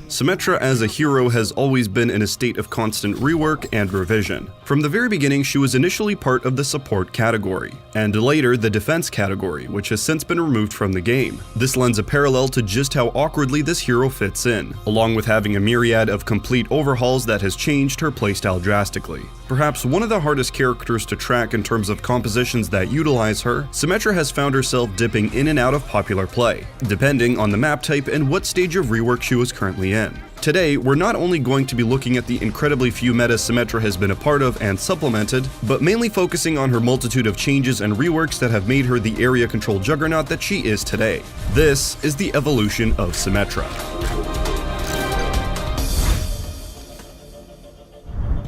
Symmetra as a hero has always been in a state of constant rework and revision. From the very beginning, she was initially part of the support category, and later the defense category, which has since been removed from the game. This lends a parallel to just how awkwardly this hero fits in, along with having a myriad of complete overhauls that has changed her playstyle drastically. Perhaps one of the hardest characters to track in terms of compositions that utilize her, Symmetra has found herself dipping in and out of popular play, depending on the map type and what stage of rework she was currently in. Today, we're not only going to be looking at the incredibly few metas Symmetra has been a part of and supplemented, but mainly focusing on her multitude of changes and reworks that have made her the area control juggernaut that she is today. This is the evolution of Symmetra.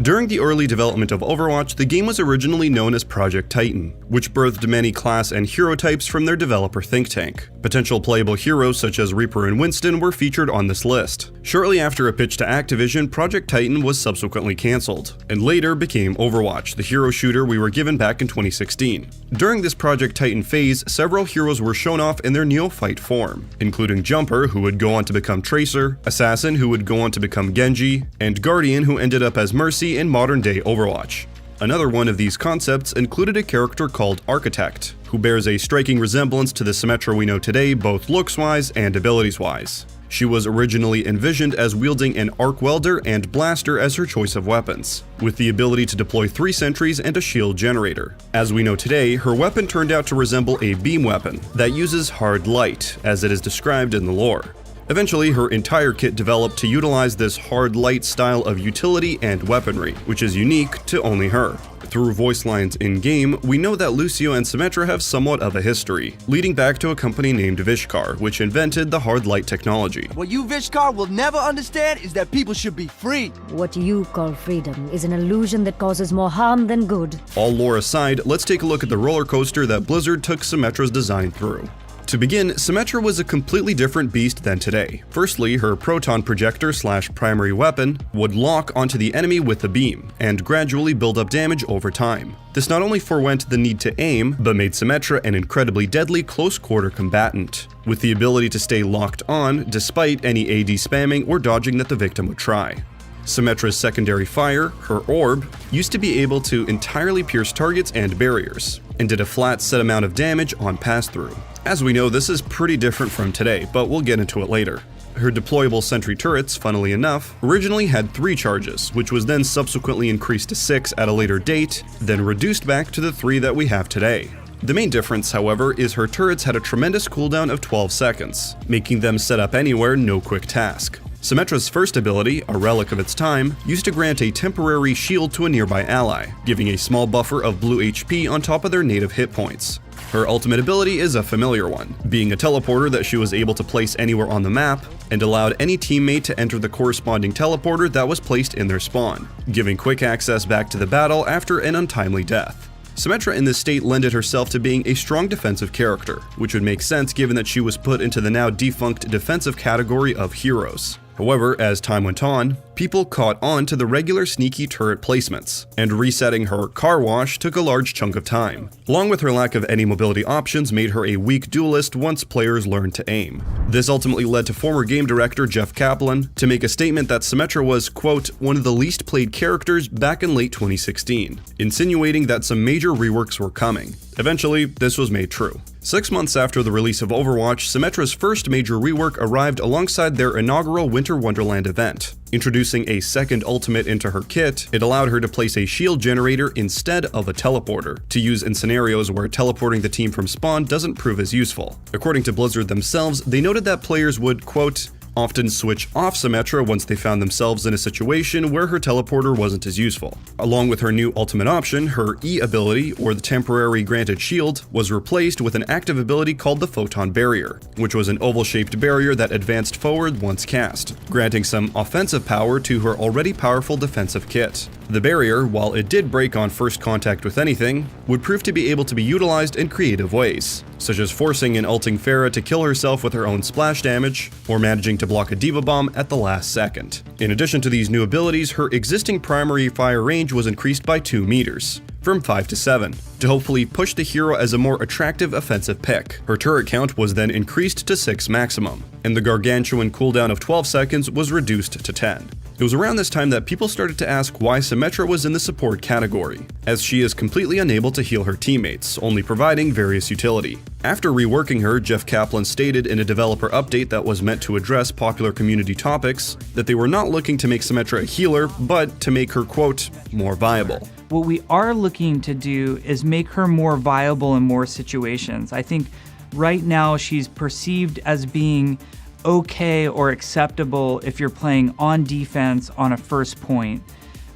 During the early development of Overwatch, the game was originally known as Project Titan, which birthed many class and hero types from their developer think tank. Potential playable heroes such as Reaper and Winston were featured on this list. Shortly after a pitch to Activision, Project Titan was subsequently cancelled, and later became Overwatch, the hero shooter we were given back in 2016. During this Project Titan phase, several heroes were shown off in their neophyte form, including Jumper, who would go on to become Tracer, Assassin, who would go on to become Genji, and Guardian, who ended up as Mercy in modern-day Overwatch. Another one of these concepts included a character called Architect, who bears a striking resemblance to the Symmetra we know today, both looks-wise and abilities-wise. She was originally envisioned as wielding an arc welder and blaster as her choice of weapons, with the ability to deploy 3 sentries and a shield generator. As we know today, her weapon turned out to resemble a beam weapon that uses hard light, as it is described in the lore. Eventually, her entire kit developed to utilize this hard light style of utility and weaponry, which is unique to only her. Through voice lines in-game, we know that Lucio and Symmetra have somewhat of a history, leading back to a company named Vishkar, which invented the hard light technology. What you Vishkar will never understand is that people should be free. What you call freedom is an illusion that causes more harm than good. All lore aside, let's take a look at the roller coaster that Blizzard took Symmetra's design through. To begin, Symmetra was a completely different beast than today. Firstly, her proton projector / primary weapon would lock onto the enemy with a beam, and gradually build up damage over time. This not only forewent the need to aim, but made Symmetra an incredibly deadly close-quarter combatant, with the ability to stay locked on despite any AD spamming or dodging that the victim would try. Symmetra's secondary fire, her orb, used to be able to entirely pierce targets and barriers, and did a flat set amount of damage on pass-through. As we know, this is pretty different from today, but we'll get into it later. Her deployable sentry turrets, funnily enough, originally had 3 charges, which was then subsequently increased to 6 at a later date, then reduced back to the 3 that we have today. The main difference, however, is her turrets had a tremendous cooldown of 12 seconds, making them set up anywhere no quick task. Symmetra's first ability, a relic of its time, used to grant a temporary shield to a nearby ally, giving a small buffer of blue HP on top of their native hit points. Her ultimate ability is a familiar one, being a teleporter that she was able to place anywhere on the map, and allowed any teammate to enter the corresponding teleporter that was placed in their spawn, giving quick access back to the battle after an untimely death. Symmetra in this state lended herself to being a strong defensive character, which would make sense given that she was put into the now defunct defensive category of heroes. However, as time went on, people caught on to the regular sneaky turret placements, and resetting her car wash took a large chunk of time. Along with her lack of any mobility options made her a weak duelist once players learned to aim. This ultimately led to former game director Jeff Kaplan to make a statement that Symmetra was, quote, one of the least played characters back in late 2016, insinuating that some major reworks were coming. Eventually, this was made true. 6 months after the release of Overwatch, Symmetra's first major rework arrived alongside their inaugural Winter Wonderland event. Introducing a second ultimate into her kit, it allowed her to place a shield generator instead of a teleporter, to use in scenarios where teleporting the team from spawn doesn't prove as useful. According to Blizzard themselves, they noted that players would, quote, often switch off Symmetra once they found themselves in a situation where her teleporter wasn't as useful. Along with her new ultimate option, her E ability, or the temporary granted shield, was replaced with an active ability called the Photon Barrier, which was an oval-shaped barrier that advanced forward once cast, granting some offensive power to her already powerful defensive kit. The barrier, while it did break on first contact with anything, would prove to be able to be utilized in creative ways, such as forcing an ulting Pharah to kill herself with her own splash damage, or managing to block a Diva Bomb at the last second. In addition to these new abilities, her existing primary fire range was increased by 2 meters, from 5 to 7, to hopefully push the hero as a more attractive offensive pick. Her turret count was then increased to 6 maximum, and the gargantuan cooldown of 12 seconds was reduced to 10. It was around this time that people started to ask why Symmetra was in the support category, as she is completely unable to heal her teammates, only providing various utility. After reworking her, Jeff Kaplan stated in a developer update that was meant to address popular community topics that they were not looking to make Symmetra a healer, but to make her, quote, more viable. What we are looking to do is make her more viable in more situations. I think right now she's perceived as being okay or acceptable if you're playing on defense on a first point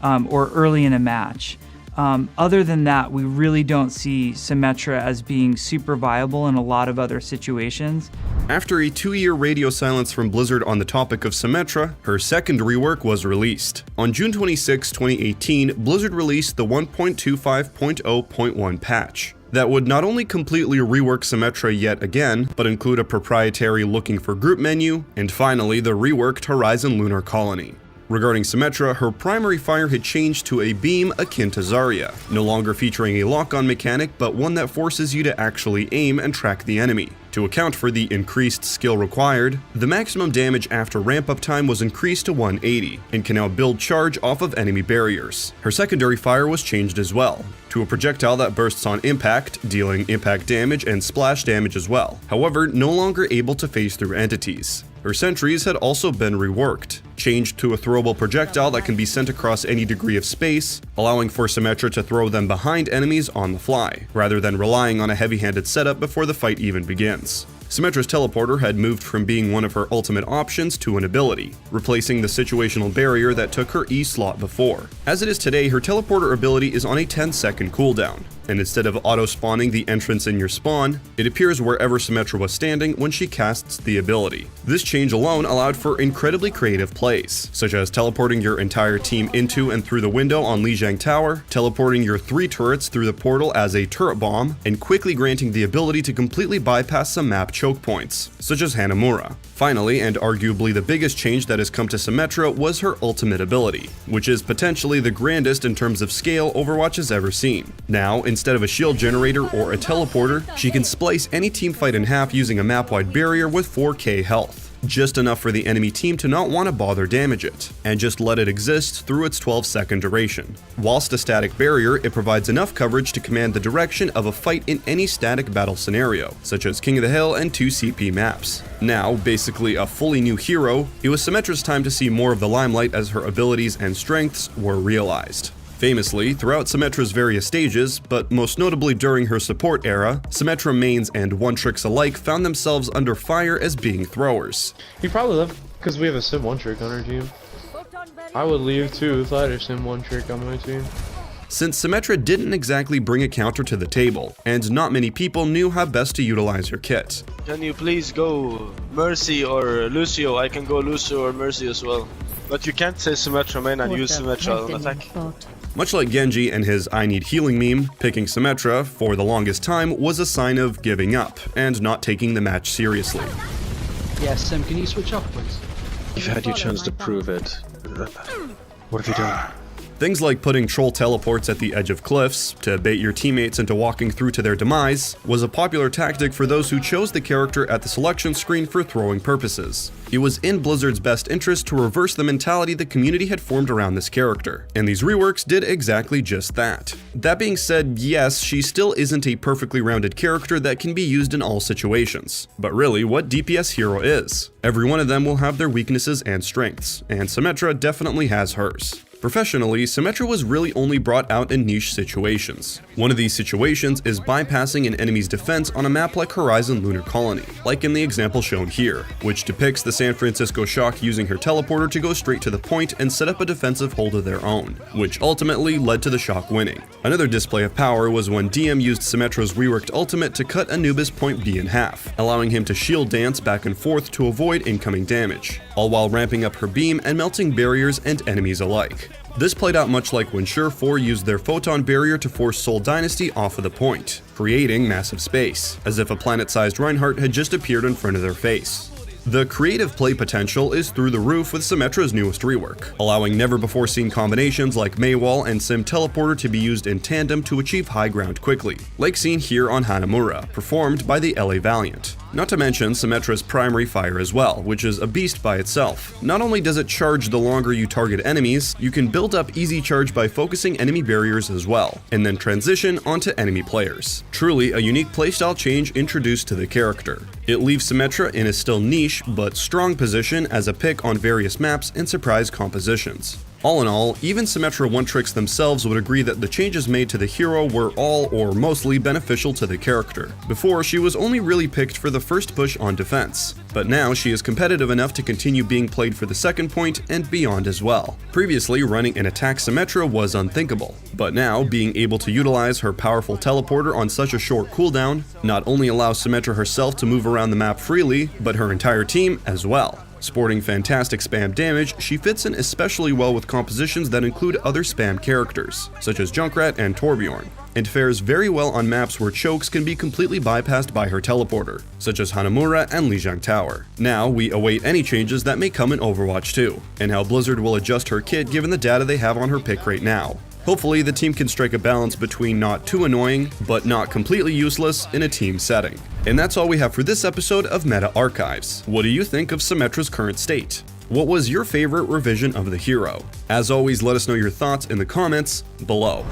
or early in a match. Other than that, we really don't see Symmetra as being super viable in a lot of other situations. After a 2-year radio silence from Blizzard on the topic of Symmetra, her second rework was released. On June 26, 2018, Blizzard released the 1.25.0.1 patch that would not only completely rework Symmetra yet again, but include a proprietary looking for group menu, and finally the reworked Horizon Lunar Colony. Regarding Symmetra, her primary fire had changed to a beam akin to Zarya, no longer featuring a lock-on mechanic, but one that forces you to actually aim and track the enemy. To account for the increased skill required, the maximum damage after ramp-up time was increased to 180, and can now build charge off of enemy barriers. Her secondary fire was changed as well, to a projectile that bursts on impact, dealing impact damage and splash damage as well, however no longer able to phase through entities. Her sentries had also been reworked, changed to a throwable projectile that can be sent across any degree of space, allowing for Symmetra to throw them behind enemies on the fly, rather than relying on a heavy-handed setup before the fight even begins. Symmetra's teleporter had moved from being one of her ultimate options to an ability, replacing the situational barrier that took her E slot before. As it is today, her teleporter ability is on a 10-second cooldown, and instead of auto-spawning the entrance in your spawn, it appears wherever Symmetra was standing when she casts the ability. This change alone allowed for incredibly creative plays, such as teleporting your entire team into and through the window on Lijiang Tower, teleporting your 3 turrets through the portal as a turret bomb, and quickly granting the ability to completely bypass some map choke points, such as Hanamura. Finally, and arguably the biggest change that has come to Symmetra was her ultimate ability, which is potentially the grandest in terms of scale Overwatch has ever seen. Now, instead of a shield generator or a teleporter, she can splice any teamfight in half using a map-wide barrier with 4k health. Just enough for the enemy team to not want to bother damage it, and just let it exist through its 12-second duration. Whilst a static barrier, it provides enough coverage to command the direction of a fight in any static battle scenario, such as King of the Hill and 2CP maps. Now, basically a fully new hero, it was Symmetra's time to see more of the limelight as her abilities and strengths were realized. Famously, throughout Symmetra's various stages, but most notably during her support era, Symmetra mains and one-tricks alike found themselves under fire as being throwers. He probably left because we have a Sim 1-trick on our team. I would leave too if I had a Sim 1-trick on my team. Since Symmetra didn't exactly bring a counter to the table, and not many people knew how best to utilize her kit. Can you please go Mercy or Lucio? I can go Lucio or Mercy as well. But you can't say Symmetra main and use Symmetra on attack. Much like Genji and his I need healing meme, picking Symmetra for the longest time was a sign of giving up and not taking the match seriously. Yes, Sim, can you switch off, please? You've had your chance to prove it. What have you done? Things like putting troll teleports at the edge of cliffs to bait your teammates into walking through to their demise was a popular tactic for those who chose the character at the selection screen for throwing purposes. It was in Blizzard's best interest to reverse the mentality the community had formed around this character, and these reworks did exactly just that. That being said, yes, she still isn't a perfectly rounded character that can be used in all situations. But really, what DPS hero is? Every one of them will have their weaknesses and strengths, and Symmetra definitely has hers. Professionally, Symmetra was really only brought out in niche situations. One of these situations is bypassing an enemy's defense on a map like Horizon Lunar Colony, like in the example shown here, which depicts the San Francisco Shock using her teleporter to go straight to the point and set up a defensive hold of their own, which ultimately led to the Shock winning. Another display of power was when DM used Symmetra's reworked ultimate to cut Anubis point B in half, allowing him to shield dance back and forth to avoid incoming damage, all while ramping up her beam and melting barriers and enemies alike. This played out much like when Sure4 used their photon barrier to force Soul Dynasty off of the point, creating massive space, as if a planet-sized Reinhardt had just appeared in front of their face. The creative play potential is through the roof with Symmetra's newest rework, allowing never-before-seen combinations like Maywall and Sim Teleporter to be used in tandem to achieve high ground quickly, like seen here on Hanamura, performed by the LA Valiant. Not to mention Symmetra's primary fire as well, which is a beast by itself. Not only does it charge the longer you target enemies, you can build up easy charge by focusing enemy barriers as well, and then transition onto enemy players. Truly a unique playstyle change introduced to the character. It leaves Symmetra in a still niche but strong position as a pick on various maps and surprise compositions. All in all, even Symmetra one-tricks themselves would agree that the changes made to the hero were all or mostly beneficial to the character. Before, she was only really picked for the first push on defense, but now she is competitive enough to continue being played for the second point and beyond as well. Previously, running an attack Symmetra was unthinkable, but now being able to utilize her powerful teleporter on such a short cooldown not only allows Symmetra herself to move around the map freely, but her entire team as well. Sporting fantastic spam damage, she fits in especially well with compositions that include other spam characters, such as Junkrat and Torbjorn, and fares very well on maps where chokes can be completely bypassed by her teleporter, such as Hanamura and Lijiang Tower. Now, we await any changes that may come in Overwatch 2, and how Blizzard will adjust her kit given the data they have on her pick right now. Hopefully, the team can strike a balance between not too annoying, but not completely useless in a team setting. And that's all we have for this episode of Meta Archives. What do you think of Symmetra's current state? What was your favorite revision of the hero? As always, let us know your thoughts in the comments below.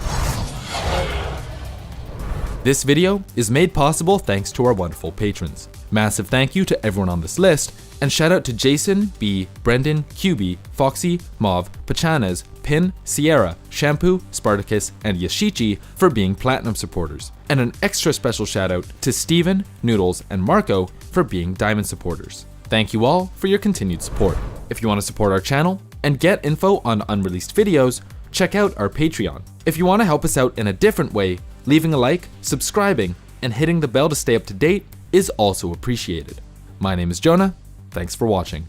This video is made possible thanks to our wonderful patrons. Massive thank you to everyone on this list, and shout out to Jason, B, Brendan, QB, Foxy, Mauve, Pachanas, Pin, Sierra, Shampoo, Spartacus, and Yashichi for being Platinum supporters. And an extra special shout out to Steven, Noodles, and Marco for being Diamond supporters. Thank you all for your continued support. If you want to support our channel and get info on unreleased videos, check out our Patreon. If you want to help us out in a different way, leaving a like, subscribing, and hitting the bell to stay up to date is also appreciated. My name is Jonah. Thanks for watching.